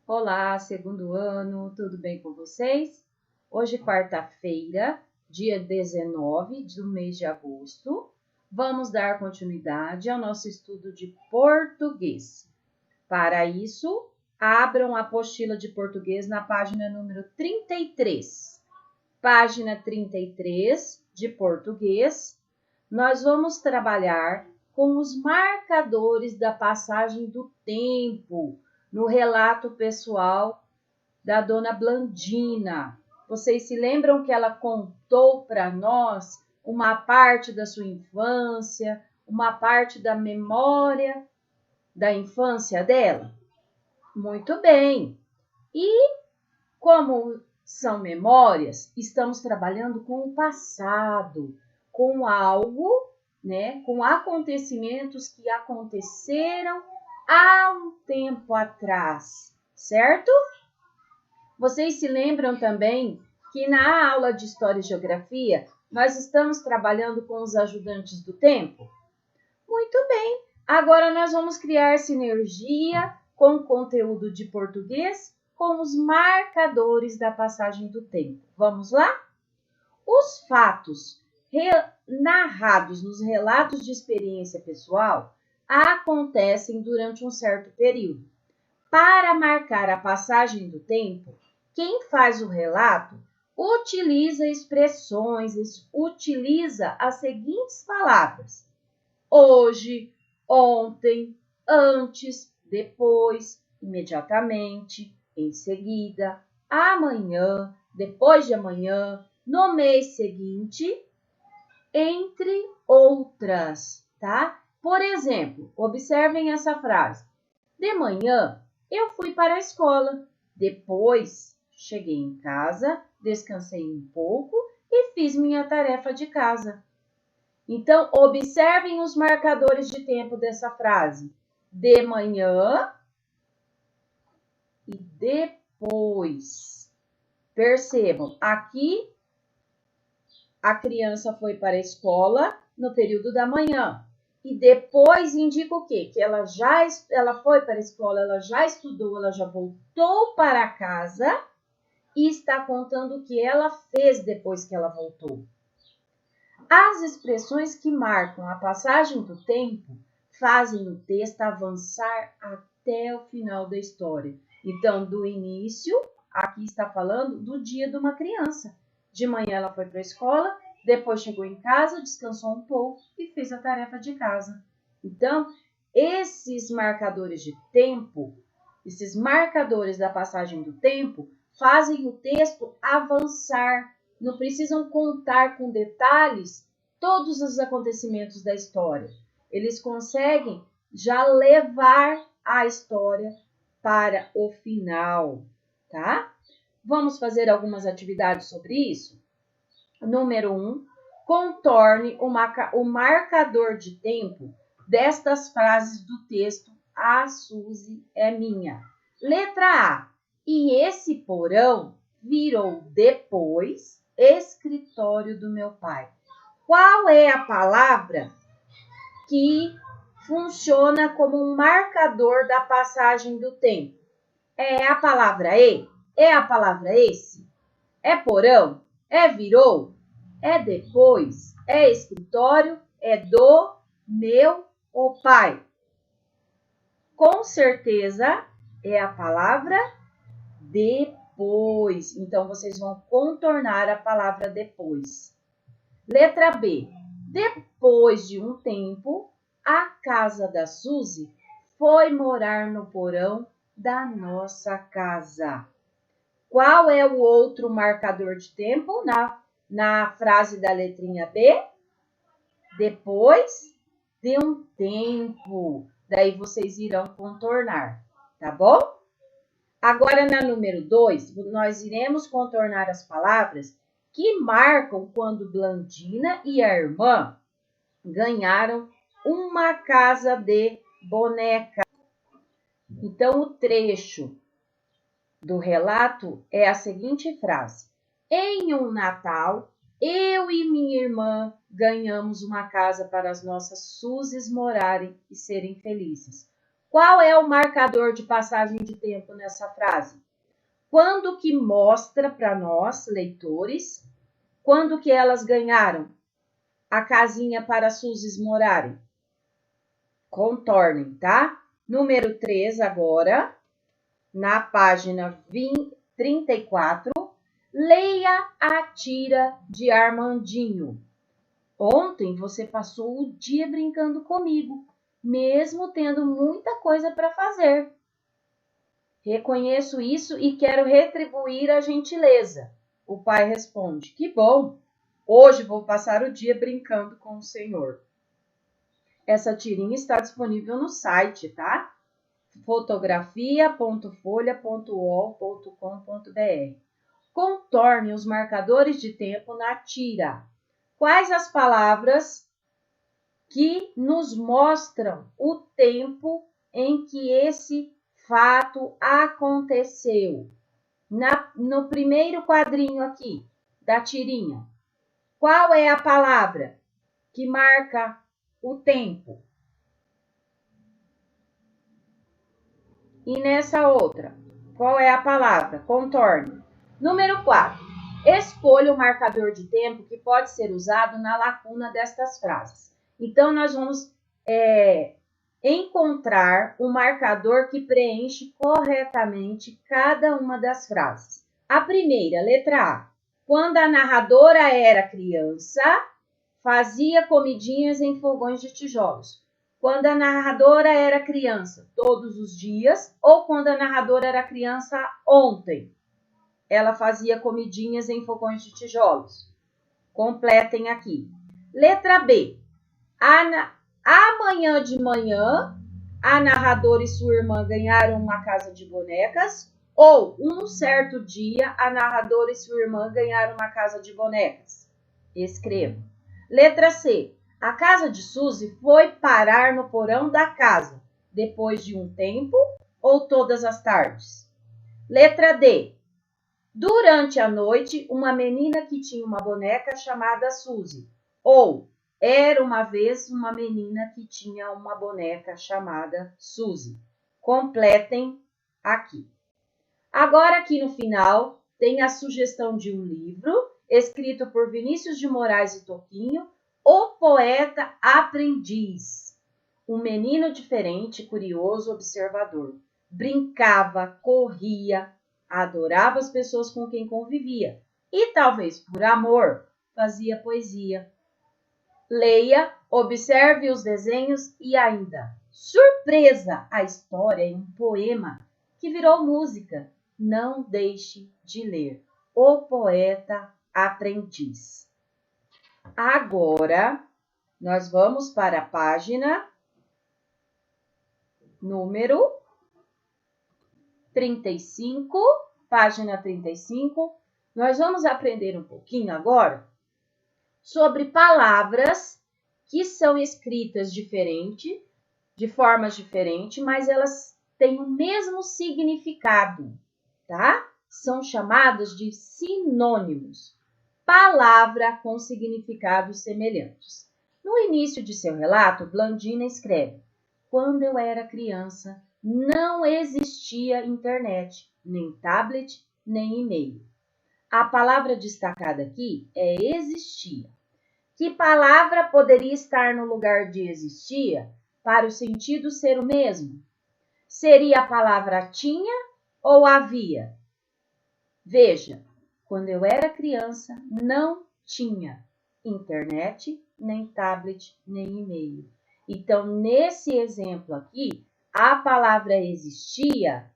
Olá, segundo ano, tudo bem com vocês? Hoje, quarta-feira, dia 19 do mês de agosto, vamos dar continuidade ao nosso estudo de português. Para isso, abram a apostila de português na página número 33. Página 33 de português, nós vamos trabalhar com os marcadores da passagem do tempo no relato pessoal da dona Blandina. Vocês se lembram que ela contou para nós uma parte da sua infância, uma parte da memória da infância dela? Muito bem. E como são memórias, estamos trabalhando com o passado, com algo, com acontecimentos que aconteceram há um tempo atrás, certo? Vocês se lembram também que na aula de História e Geografia nós estamos trabalhando com os ajudantes do tempo? Muito bem! Agora nós vamos criar sinergia com o conteúdo de português com os marcadores da passagem do tempo. Vamos lá? Os fatos narrados nos relatos de experiência pessoal acontecem durante um certo período. Para marcar a passagem do tempo, quem faz o relato utiliza expressões, utiliza as seguintes palavras: hoje, ontem, antes, depois, imediatamente, em seguida, amanhã, depois de amanhã, no mês seguinte, entre outras, tá? Por exemplo, observem essa frase. De manhã, eu fui para a escola. Depois, cheguei em casa, descansei um pouco e fiz minha tarefa de casa. Então, observem os marcadores de tempo dessa frase. De manhã e depois. Percebam, aqui a criança foi para a escola no período da manhã. E depois indica o quê? Que ela foi para a escola, ela já estudou, ela já voltou para casa e está contando o que ela fez depois que ela voltou. As expressões que marcam a passagem do tempo fazem o texto avançar até o final da história. Então, do início, aqui está falando do dia de uma criança. De manhã ela foi para a escola, depois chegou em casa, descansou um pouco e fez a tarefa de casa. Então, esses marcadores de tempo, esses marcadores da passagem do tempo, fazem o texto avançar. Não precisam contar com detalhes todos os acontecimentos da história. Eles conseguem já levar a história para o final, tá? Vamos fazer algumas atividades sobre isso? Número 1, contorne o marcador de tempo destas frases do texto A Suzy é minha. Letra A. E esse porão virou depois escritório do meu pai. Qual é a palavra que funciona como um marcador da passagem do tempo? É a palavra E? É a palavra esse? É porão? É virou? É depois? É escritório? É do meu ou pai? Com certeza é a palavra depois. Então, vocês vão contornar a palavra depois. Letra B. Depois de um tempo, a casa da Suzy foi morar no porão da nossa casa. Qual é o outro marcador de tempo na frase da letrinha B? Depois de um tempo. Daí vocês irão contornar, tá bom? Agora, na número 2, nós iremos contornar as palavras que marcam quando Blandina e a irmã ganharam uma casa de boneca. Então, o trecho do relato é a seguinte frase: em um Natal, eu e minha irmã ganhamos uma casa para as nossas Suzys morarem e serem felizes. Qual é o marcador de passagem de tempo nessa frase? Quando que mostra para nós, leitores, quando que elas ganharam a casinha para Suzes morarem? Contornem, tá? Número 3 agora, na página 34, leia a tira de Armandinho. Ontem você passou o dia brincando comigo, mesmo tendo muita coisa para fazer. Reconheço isso e quero retribuir a gentileza. O pai responde: que bom, hoje vou passar o dia brincando com o senhor. Essa tirinha está disponível no site, tá? fotografia.folha.uol.com.br. Contorne os marcadores de tempo na tira. Quais as palavras que nos mostram o tempo em que esse fato aconteceu? No primeiro quadrinho aqui da tirinha, qual é a palavra que marca o tempo? E nessa outra, qual é a palavra? Contorne. Número 4. Escolha o marcador de tempo que pode ser usado na lacuna destas frases. Então, nós vamos encontrar o marcador que preenche corretamente cada uma das frases. A primeira, letra A. Quando a narradora era criança, fazia comidinhas em fogões de tijolos. Quando a narradora era criança, todos os dias, ou quando a narradora era criança, ontem, ela fazia comidinhas em fogões de tijolos. Completem aqui. Letra B. Amanhã de manhã, a narradora e sua irmã ganharam uma casa de bonecas, ou um certo dia, a narradora e sua irmã ganharam uma casa de bonecas. Escreva. Letra C. A casa de Suzy foi parar no porão da casa, depois de um tempo ou todas as tardes. Letra D. Durante a noite, uma menina que tinha uma boneca chamada Suzy. Ou era uma vez uma menina que tinha uma boneca chamada Suzy. Completem aqui. Agora, aqui no final, tem a sugestão de um livro escrito por Vinícius de Moraes e Toquinho, O Poeta Aprendiz. Um menino diferente, curioso, observador. Brincava, corria, adorava as pessoas com quem convivia e, talvez por amor, fazia poesia. Leia, observe os desenhos e ainda, surpresa, a história em um poema que virou música. Não deixe de ler O Poeta Aprendiz. Agora, nós vamos para a página número 35, página 35. Nós vamos aprender um pouquinho agora sobre palavras que são escritas diferente, de formas diferentes, mas elas têm o mesmo significado, tá? São chamadas de sinônimos. Palavra com significados semelhantes. No início de seu relato, Blandina escreve: quando eu era criança, não existia internet, nem tablet, nem e-mail. A palavra destacada aqui é existia. Que palavra poderia estar no lugar de existia para o sentido ser o mesmo? Seria a palavra tinha ou havia? Veja, quando eu era criança, não tinha internet, nem tablet, nem e-mail. Então, nesse exemplo aqui, a palavra existia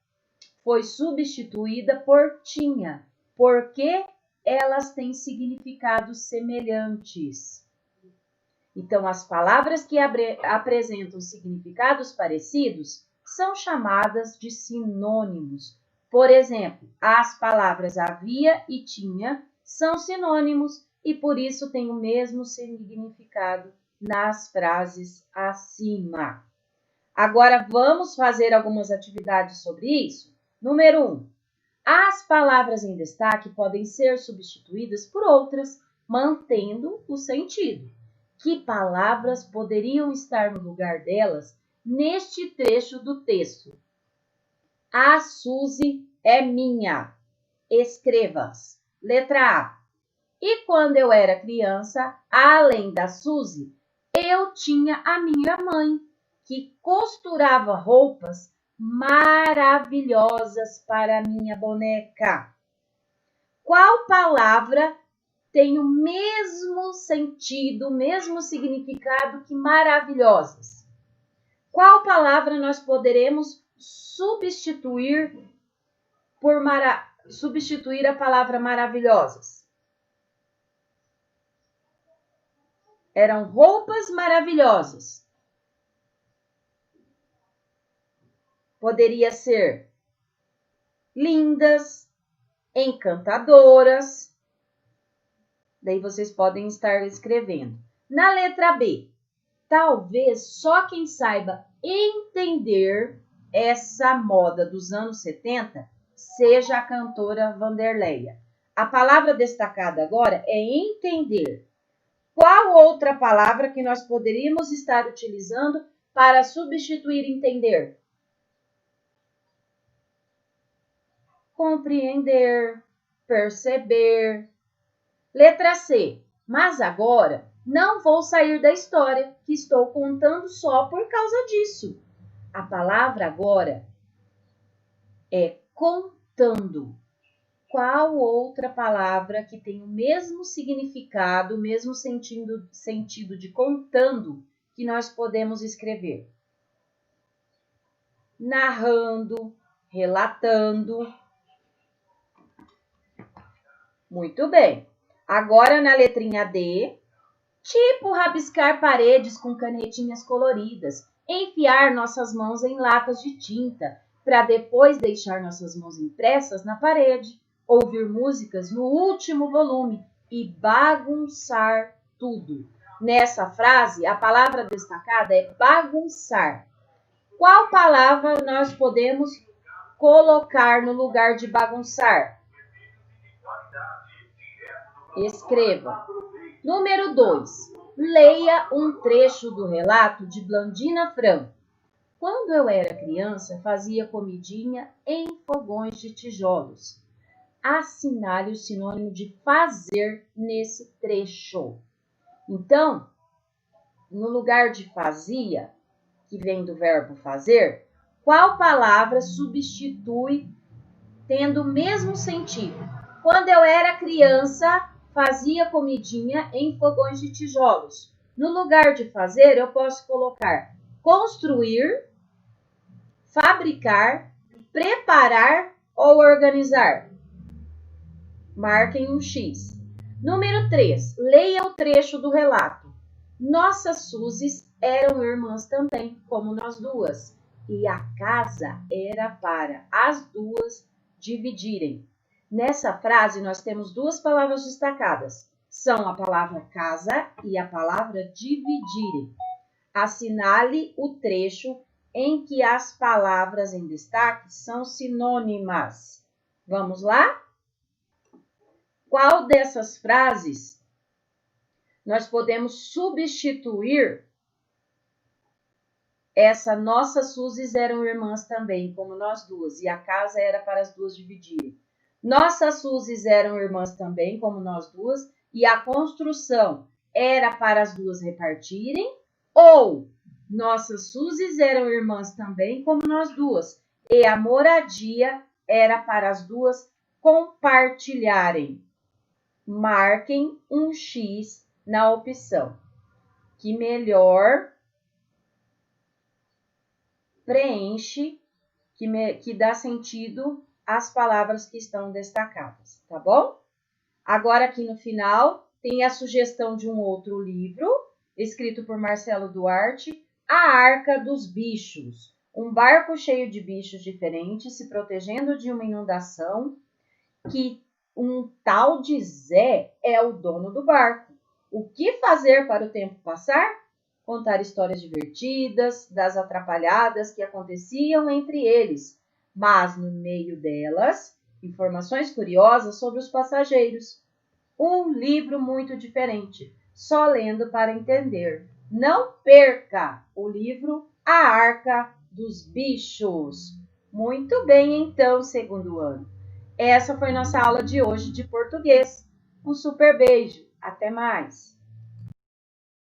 foi substituída por tinha, porque elas têm significados semelhantes. Então, as palavras que apresentam significados parecidos são chamadas de sinônimos. Por exemplo, as palavras havia e tinha são sinônimos e por isso têm o mesmo significado nas frases acima. Agora, vamos fazer algumas atividades sobre isso? Número 1. As palavras em destaque podem ser substituídas por outras, mantendo o sentido. Que palavras poderiam estar no lugar delas neste trecho do texto. A Suzy é minha. Escrevas. Letra A. E quando eu era criança, além da Suzy, eu tinha a minha mãe, que costurava roupas maravilhosas para a minha boneca. Qual palavra tem o mesmo sentido, o mesmo significado que maravilhosas? Qual palavra nós poderemos substituir a palavra maravilhosas? Eram roupas maravilhosas. Poderia ser lindas, encantadoras. Daí vocês podem estar escrevendo. Na letra B, talvez só quem saiba entender essa moda dos anos 70 seja a cantora Vanderleia. A palavra destacada agora é entender. Qual outra palavra que nós poderíamos estar utilizando para substituir entender? Compreender, perceber. Letra C. Mas agora não vou sair da história que estou contando só por causa disso. A palavra agora é contando. Qual outra palavra que tem o mesmo significado, o mesmo sentido de contando que nós podemos escrever? Narrando, relatando. Muito bem. Agora na letrinha D, tipo rabiscar paredes com canetinhas coloridas, enfiar nossas mãos em latas de tinta, para depois deixar nossas mãos impressas na parede, ouvir músicas no último volume e bagunçar tudo. Nessa frase, a palavra destacada é bagunçar. Qual palavra nós podemos colocar no lugar de bagunçar? Escreva. Número 2. Leia um trecho do relato de Blandina Franco. Quando eu era criança, fazia comidinha em fogões de tijolos. Assinale o sinônimo de fazer nesse trecho. Então, no lugar de fazia, que vem do verbo fazer, qual palavra substitui tendo o mesmo sentido? Quando eu era criança, fazia comidinha em fogões de tijolos. No lugar de fazer, eu posso colocar construir, fabricar, preparar ou organizar. Marquem um X. Número 3. Leia o trecho do relato. Nossas Suzys eram irmãs também, como nós duas. E a casa era para as duas dividirem. Nessa frase, nós temos duas palavras destacadas. São a palavra casa e a palavra dividirem. Assinale o trecho em que as palavras em destaque são sinônimas. Vamos lá? Qual dessas frases nós podemos substituir essa nossas Suzys eram irmãs também, como nós duas, e a casa era para as duas dividirem. Nossas Suzys eram irmãs também, como nós duas, e a construção era para as duas repartirem, ou nossas Suzys eram irmãs também, como nós duas, e a moradia era para as duas compartilharem. Marquem um X na opção que melhor preenche, que dá sentido às palavras que estão destacadas, tá bom? Agora aqui no final tem a sugestão de um outro livro, escrito por Marcelo Duarte, A Arca dos Bichos. Um barco cheio de bichos diferentes se protegendo de uma inundação que um tal de Zé é o dono do barco. O que fazer para o tempo passar? Contar histórias divertidas, das atrapalhadas que aconteciam entre eles, mas no meio delas, informações curiosas sobre os passageiros. Um livro muito diferente, só lendo para entender. Não perca o livro a Arca dos Bichos. Muito bem, então, segundo ano. Essa foi nossa aula de hoje de português. Um super beijo. Até mais!